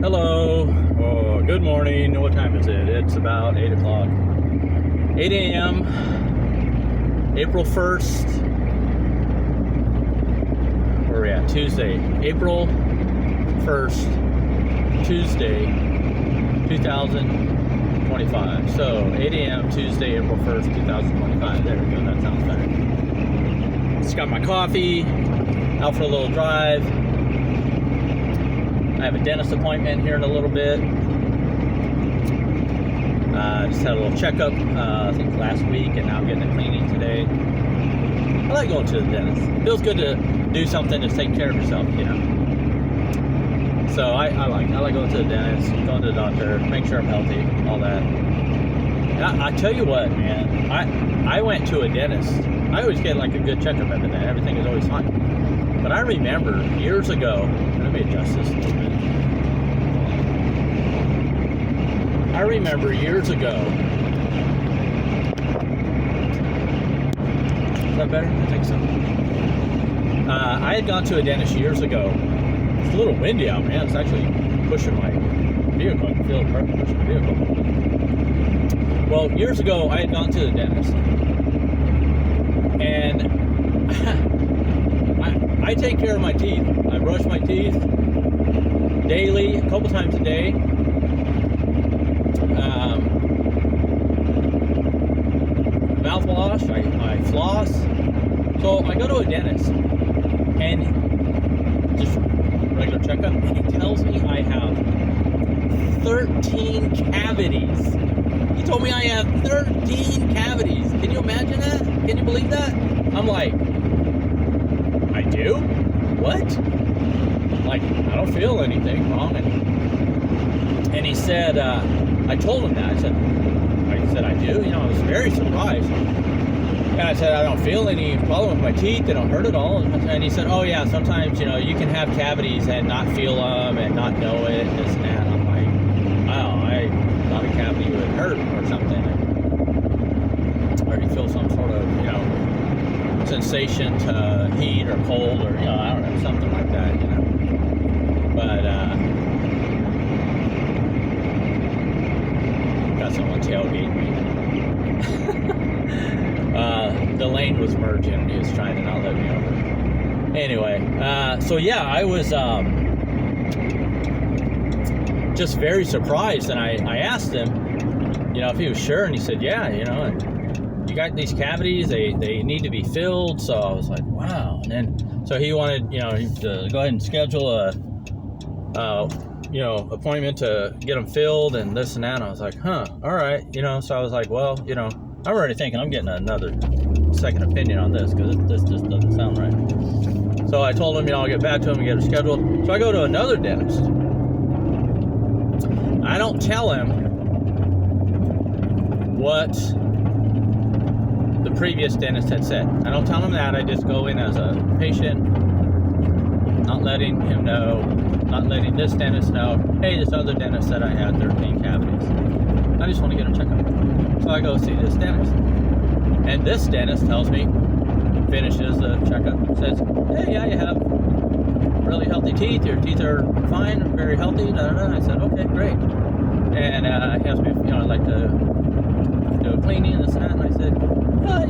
Hello. Oh, good morning. What time is it? It's about 8 o'clock. 8 a.m. April 1st. Where are we at? Tuesday. April 1st. Tuesday. 2025. So, 8 a.m. Tuesday, April 1st, 2025. There we go. That sounds better. Just got my coffee. Out for a little drive. I have a dentist appointment here in a little bit. Just had a little checkup, I think last week, and now I'm getting a cleaning today. I like going to the dentist. It feels good to do something to take care of yourself, you know. So I like going to the dentist, going to the doctor, make sure I'm healthy, all that. And I tell you what, man, I went to a dentist. I always get like a good checkup every day. Everything is always fine. But I remember years ago, let me adjust this a little bit. I remember years ago. Is that better? I think so. I had gone to a dentist years ago. It's a little windy out, man. It's actually pushing my vehicle. I can feel it pushing the vehicle. Well, years ago, I had gone to the dentist. And I take care of my teeth. I brush my teeth daily, a couple times a day. Mouthwash, I floss. So I go to a dentist and just regular checkup, and he tells me I have 13 cavities. He told me I have 13 cavities. Can you imagine that? Can you believe that? I'm like, I do? What? Like, I don't feel anything wrong. And he said, I told him that. I said, I do? You know, I was very surprised. And I said, I don't feel any problem with my teeth. They don't hurt at all. And he said, oh yeah, sometimes, you know, you can have cavities and not feel them and not know it and this and that. I'm like, wow, I thought a cavity would hurt or something. Or you feel some sort of, you know, sensation to heat or cold or, you know, I don't know, something like that, you know. But, got someone tailgate me. The lane was merging. He was trying to not let me over. Anyway, so yeah, I was just very surprised, and I asked him, you know, if he was sure, and he said, yeah, you know, and you got these cavities, they need to be filled. So I was like, wow. And then, so he wanted, you know, to go ahead and schedule a, you know, appointment to get them filled and this and that. And I was like, huh, all right. You know, so I was like, well, you know, I'm already thinking I'm getting another second opinion on this because this just doesn't sound right. So I told him, you know, I'll get back to him and get it scheduled. So I go to another dentist. I don't tell him what the previous dentist had said. I don't tell him that. I just go in as a patient, not letting him know, not letting this dentist know, hey, this other dentist said I had 13 cavities. I just want to get a checkup. So I go see this dentist. And this dentist tells me, finishes the checkup, says, hey, yeah, you have really healthy teeth. Your teeth are fine, very healthy. Da, da, da. I said, okay, great. And he asked me, you know, I'd like to do a cleaning and this and that. And I said,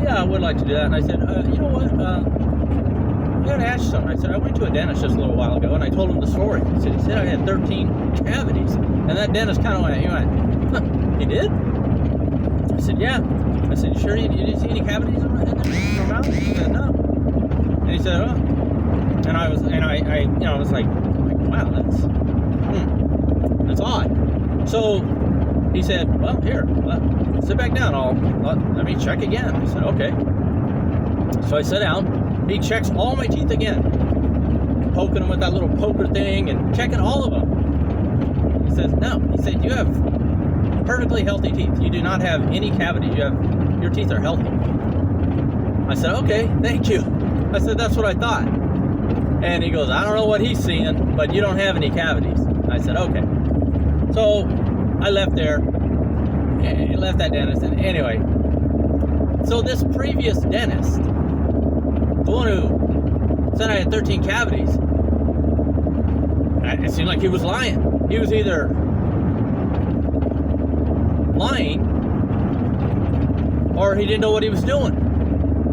yeah, I would like to do that. And I said, you know what? I got to ask you something. I said, I went to a dentist just a little while ago, and I told him the story. He said I had 13 cavities. And that dentist kind of went, huh, he did? I said, yeah. I said, you sure you didn't see any cavities in your mouth? He said, no. And he said, oh. And I was like, wow, that's odd. So he said, well, here, sit back down. Let me check again. I said, okay. So I sat down. He checks all my teeth again, poking them with that little poker thing and checking all of them. He says, no. He said, you have perfectly healthy teeth. You do not have any cavities. Your teeth are healthy. I said, okay, thank you. I said, that's what I thought. And he goes, I don't know what he's seeing, but you don't have any cavities. I said, okay. So I left there. I left that dentist. And anyway, so this previous dentist, the one who said I had 13 cavities, it seemed like he was lying. He was either lying or he didn't know what he was doing.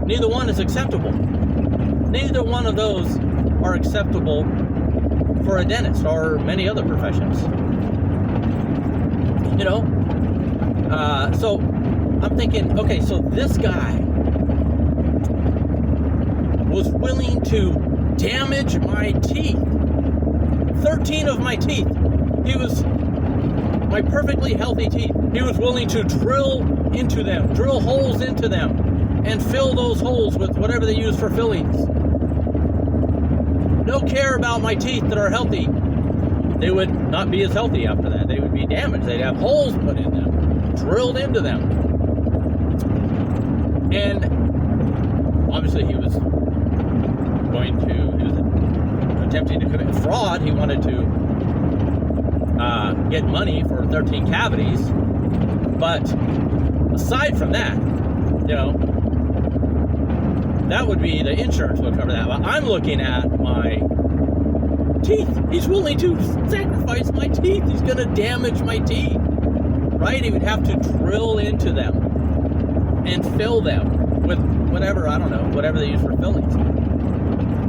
Neither one is acceptable. Neither one of those are acceptable for a dentist or many other professions. You know? So I'm thinking, okay, so this guy was willing to damage my teeth. 13 of my teeth. He was my perfectly healthy teeth. He was willing to drill into them, drill holes into them, and fill those holes with whatever they use for fillings. No care about my teeth that are healthy. They would not be as healthy after that. They would be damaged. They'd have holes put in them, drilled into them. And obviously he was attempting to commit fraud. He wanted to get money for 13 cavities. But aside from that, you know, that would be, the insurance would cover that. But I'm looking at my teeth. He's willing to sacrifice my teeth. He's going to damage my teeth, right? He would have to drill into them and fill them with whatever, I don't know, whatever they use for fillings.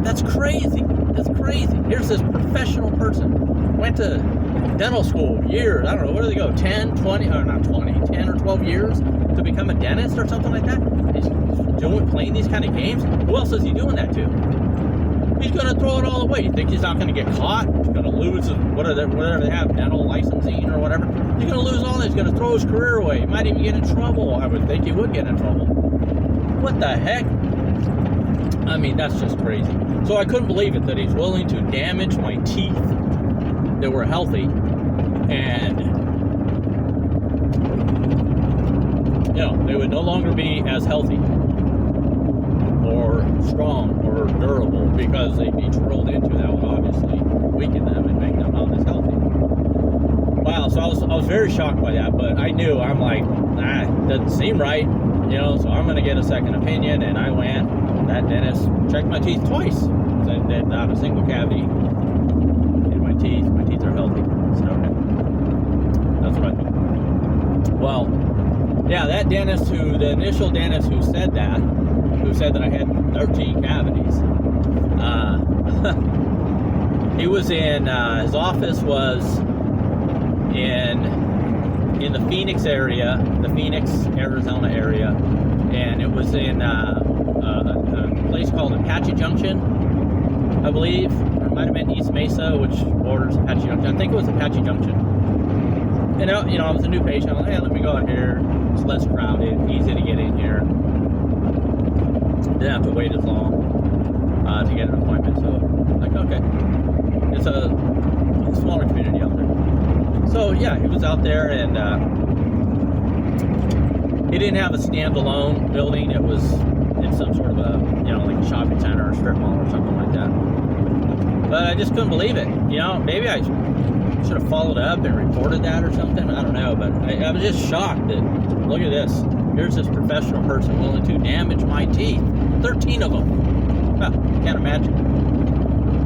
That's crazy. That's crazy. Here's this professional person, went to dental school years, I don't know, where do they go, 10, 20, or not 20, 10 or 12 years to become a dentist or something like that? He's playing these kind of games. Who else is he doing that to? He's going to throw it all away. You think he's not going to get caught? He's going to lose whatever they have, dental licensing or whatever. He's going to lose all that. He's going to throw his career away. He might even get in trouble. I would think he would get in trouble. What the heck? I mean, that's just crazy. So I couldn't believe it that he's willing to damage my teeth that were healthy, and you know, they would no longer be as healthy or strong or durable because they'd be drilled into. That would obviously weaken them and make them not as healthy. Wow, so I was very shocked by that, but I knew, I'm like, it doesn't seem right, you know, so I'm going to get a second opinion. And I went, that dentist checked my teeth twice, said that not a single cavity in my teeth are healthy. So okay, that's what I thought. Well, yeah, that dentist the initial dentist who said that I had 13 cavities, he was in, his office was in the Phoenix area, the Phoenix, Arizona area, and it was in a place called Apache Junction, I believe, or it might have been East Mesa, which borders Apache Junction. I think it was Apache Junction. And you know, I was a new patient. I'm like, hey, let me go out here. It's less crowded, easy to get in here. Didn't have to wait as long to get an appointment. So, like, okay, it's a smaller community out there. So yeah, he was out there, and he didn't have a standalone building. It was in some sort of a, you know, like a shopping center or a strip mall or something like that. But I just couldn't believe it. You know, maybe I should have followed up and reported that or something. I don't know, but I was just shocked that, look at this. Here's this professional person willing to damage my teeth. 13 of them. Well, can't imagine.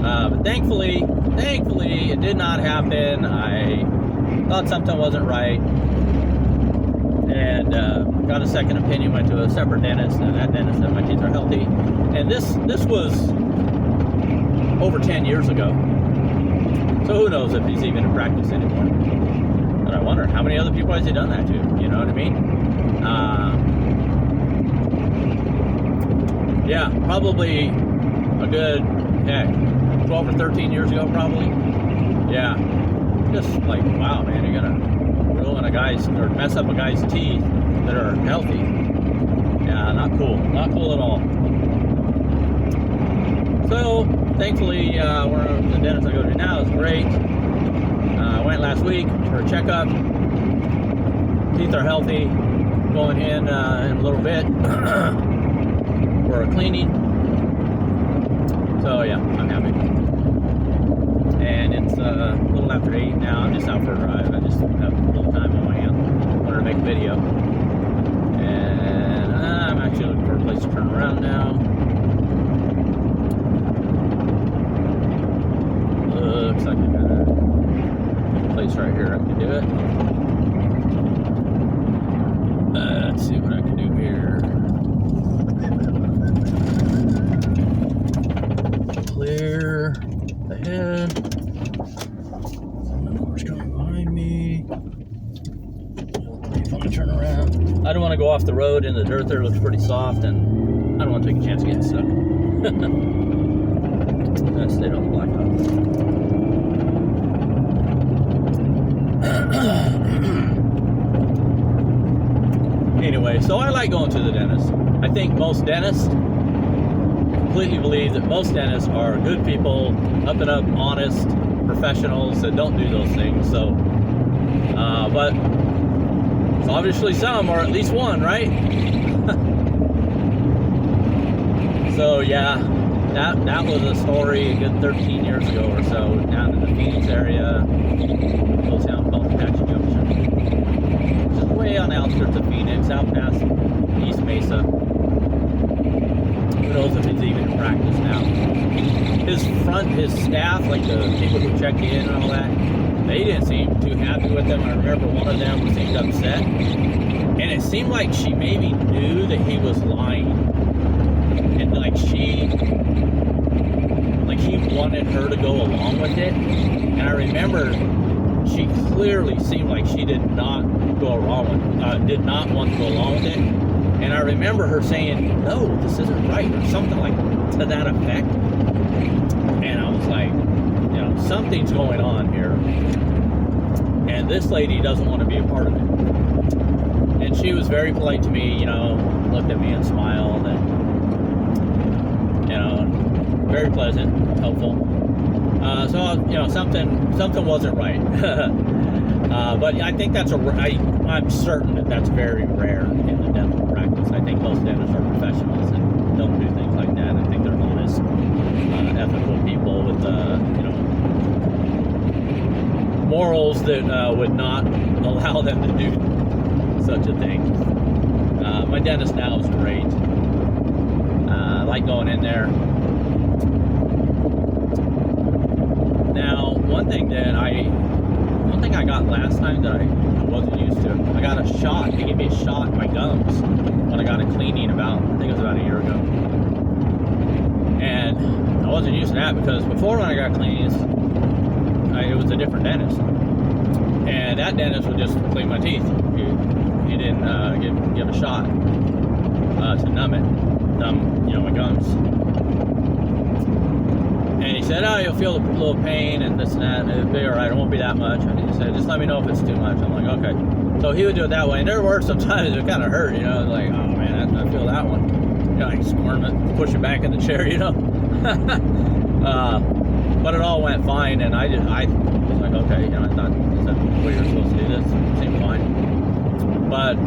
But thankfully, it did not happen. I thought something wasn't right, and got a second opinion, went to a separate dentist, and that dentist said my teeth are healthy. And this was over 10 years ago, so who knows if he's even in practice anymore. But I wonder how many other people has he done that to, you know what I mean? Yeah, probably a good 12 or 13 years ago, probably. Yeah, just like, wow, man, you're gonna ruin a guy's, or mess up a guy's teeth that are healthy. Yeah, not cool at all. So thankfully, the dentist I go to now is great. I went last week for a checkup. Teeth are healthy. Going in a little bit for a cleaning. So yeah, I'm happy. And it's a little after 8 now. I'm just out for a drive. I just have a little time on my hand. Wanted to make a video. And I'm actually looking for a place to turn around now. Looks like I got place right here I can do it. Let's see what I can do here. Clear ahead. Someone was coming behind me. If I turn around, I don't want to go off the road, and the dirt there looks pretty soft, and I don't want to take a chance of getting stuck. I stayed on the blacktop. Anyway, so I like going to the dentist. I think most dentists completely believe that most dentists are good people, up and up, honest professionals that don't do those things. So, but it's obviously some, or at least one, right? So yeah, that was a story a good 13 years ago or so, down in the Phoenix area, a little town called Apache Junction, which is way on the outskirts of Phoenix, out past East Mesa. Who knows if it's even in practice now. His staff, like the people who checked in and all that, they didn't seem too happy with him. I remember one of them seemed upset, and it seemed like she maybe knew that he was lying, and he wanted her to go along with it. And I remember she clearly seemed like she did not want to go along with it. And I remember her saying, "No, this isn't right," or something like to that effect. And I was like, something's going on here. And this lady doesn't want to be a part of it. And she was very polite to me, looked at me and smiled, and, very pleasant, helpful. So, something wasn't right. But I think I'm certain that's very rare in the dental practice. I think most dentists are professionals and don't do things like that. I think they're honest, ethical people with, morals that would not allow them to do such a thing. My dentist now is great. I like going in there. Now, one thing I got last time that I wasn't used to, I got a shot. They gave me a shot in my gums when I got a cleaning I think it was about a year ago. And I wasn't used to that because before when I got cleanings, it was a different dentist. And that dentist would just clean my teeth. He didn't give a shot to numb my gums. And he said, "Oh, you'll feel a little pain and this and that, and it'll be all right. It won't be that much." And he said, "Just let me know if it's too much." I'm like, "Okay." So he would do it that way. And there were sometimes it kind of hurt, like, "Oh man, I feel that one." Like squirming, push it back in the chair, But it all went fine, and I was like, okay, I thought, is that the way you're supposed to do this? It seemed fine. But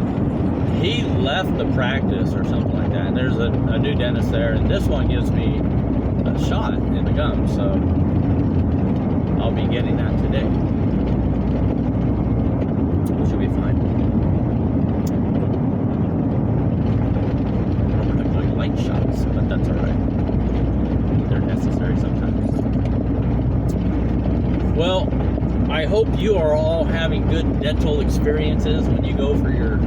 he left the practice or something like that, and there's a new dentist there, and this one gives me a shot in the gum, so I'll be getting that today. Which should be fine. I don't particularly like shots, but that's alright. They're necessary sometimes. Well, I hope you are all having good dental experiences when you go for your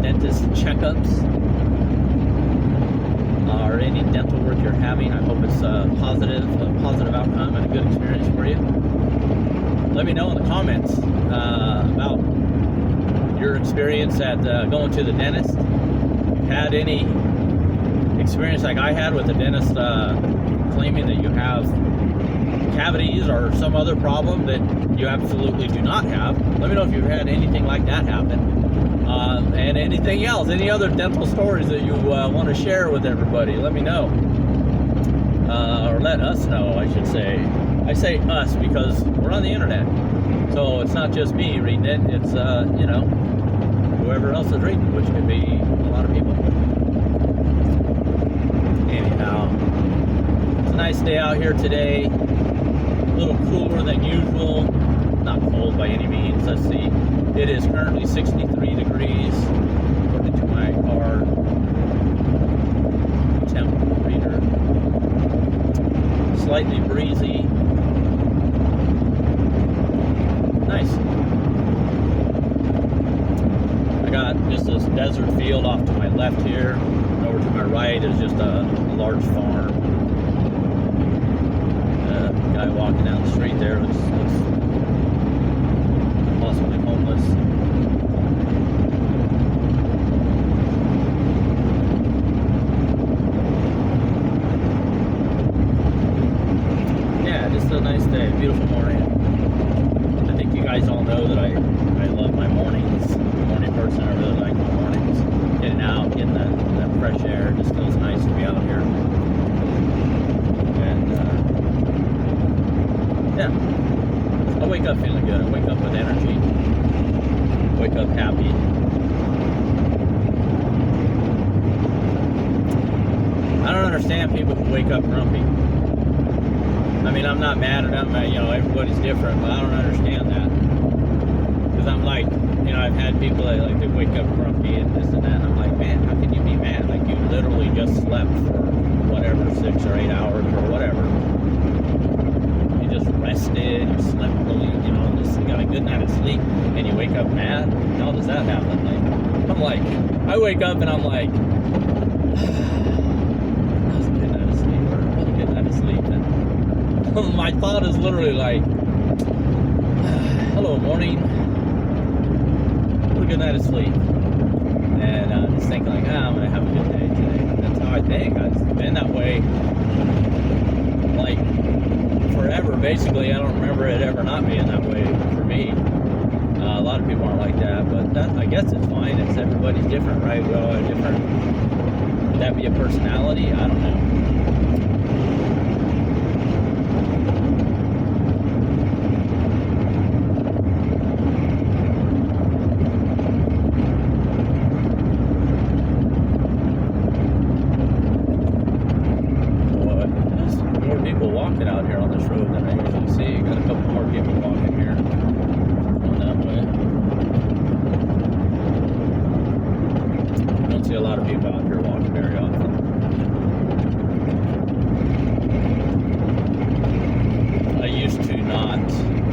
dentist checkups, or any dental work you're having. I hope it's a positive outcome and a good experience for you. Let me know in the comments about your experience at going to the dentist. Had any experience like I had with the dentist claiming that you have cavities or some other problem that you absolutely do not have. Let me know if you've had anything like that happen. And anything else, any other dental stories that you want to share with everybody, let me know. Or let us know, I should say. I say us because we're on the internet. So it's not just me reading it, it's, whoever else is reading, which could be a lot of people. Anyhow, it's a nice day out here today. A little cooler than usual. Not cold by any means. Let's see. It is currently 63 degrees according to my car temp reader. Slightly breezy. desert field off to my left here. And over to my right is just a large farm. Guy walking down the street there looks possibly homeless. Yeah, just a nice day, beautiful morning. I think you guys all know that I love my mornings. I'm a morning person. I really like my mornings. Getting out, getting that fresh air. It just feels nice to be out here. And yeah, I wake up feeling good. I wake up with energy. Wake up happy. I don't understand people who wake up grumpy. I mean, I'm not mad at them. Everybody's different, but I don't understand that. Because I'm like, I've had people that like they wake up grumpy and this and that. And I'm like, man, how can you be mad? Like you literally just slept for whatever 6 or 8 hours or whatever. You just rested. You slept really, you got a good night of sleep, and you wake up mad. How does that happen? Like, I'm like, I wake up and I'm like, that was a good night of sleep. Or what a good night of sleep. And my thought is literally like, hello, morning. What a good night of sleep. And I'm just thinking like, I'm going to have a good day today. That's how I think. I've been that way like forever. Basically, I don't remember it ever not being that way for me. A lot of people aren't like that, but I guess it's fine. It's everybody's different, right? We all are different. Would that be a personality? I don't know. Out here on this road than I usually see. Got a couple more people walking here on that way. Don't see a lot of people out here walking very often. I used to not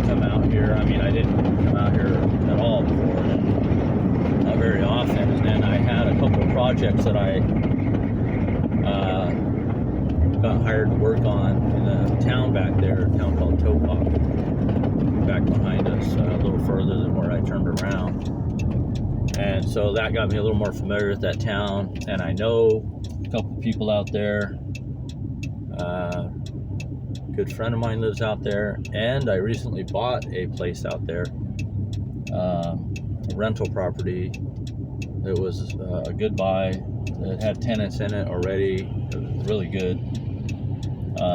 come out here. I mean, I didn't come out here at all before, not very often. And then I had a couple of projects that I got hired to work on in the town back there, a town called Topop, back behind us, a little further than where I turned around. And so that got me a little more familiar with that town, and I know a couple people out there. A good friend of mine lives out there, and I recently bought a place out there, a rental property. It was a good buy. It had tenants in it already. It was really good.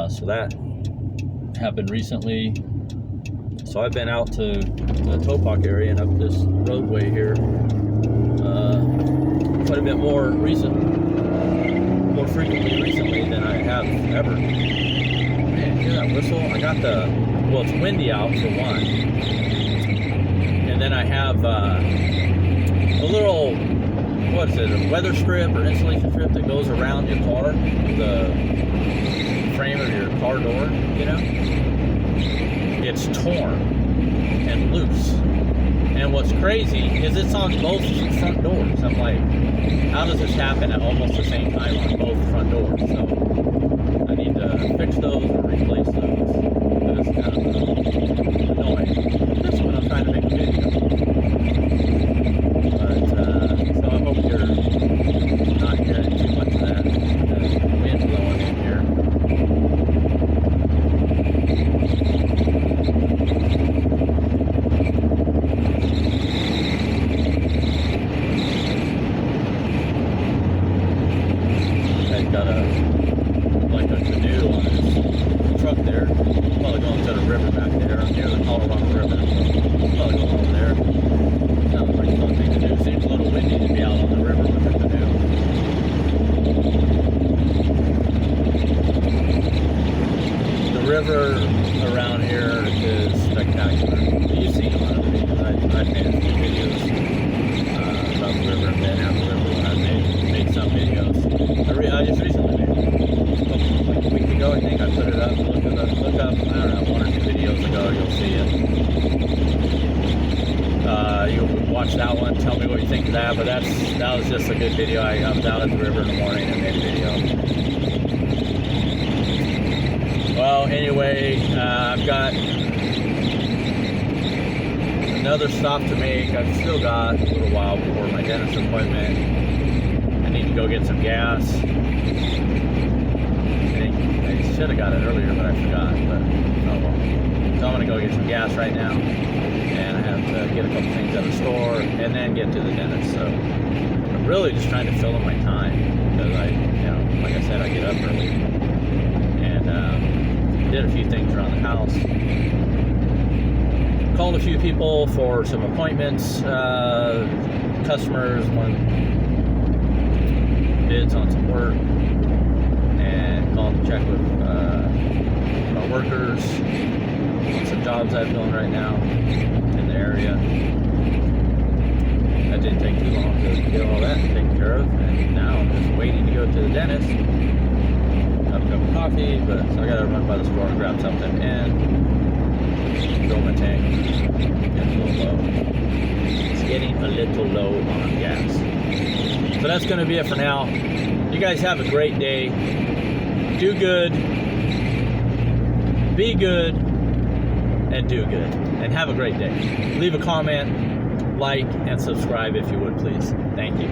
So that happened recently. So I've been out to the Topop area and up this roadway here quite a bit more frequently recently than I have ever. Man, hear that whistle? It's windy out for one. And then I have a little, what is it, a weather strip or insulation strip that goes around your car, the frame of your car door, it's torn and loose. And what's crazy is it's on both front doors. I'm like, how does this happen at almost the same time on both front doors? So I need to fix those or replace those. But it's kind of annoying. This one I'm trying to make a video. But so I hope you're not hearing too much of that. The wind blowing in here. Got a canoe on his truck there. Probably going to the river back there. I'm near the Colorado River. Probably going over there. Sounds like a fun thing to do. Seems a little windy to be out on the river with a canoe. The river around here is spectacular. You've seen a lot of the videos. I've made a few videos about the river and then out the river when I made some videos. I just recently made like a week ago, I think. I put it up. Look up, I don't know, 1 or 2 videos ago, you'll see it. You'll watch that one, tell me what you think of that, but that was just a good video. I was out at the river in the morning and made a video. Well, anyway, I've got another stop to make. I've still got a little while before my dentist appointment. I need to go get some gas. I should have got it earlier, but I forgot. But oh well. So I'm gonna go get some gas right now, and I have to get a couple things at the store, and then get to the dentist. So I'm really just trying to fill in my time because like I said, I get up early, and did a few things around the house. Called a few people for some appointments, customers, wanted bids on some work, and called to check with my workers on some jobs I'm doing right now in the area. That didn't take too long to get all that taken care of, and now I'm just waiting to go to the dentist. Have a cup of coffee, but so I gotta run by the store and grab something and fill my tank. It's getting a little low on gas. So that's going to be it for now. You guys have a great day. Do good, be good, and do good. And have a great day. Leave a comment, like, and subscribe if you would, please. Thank you.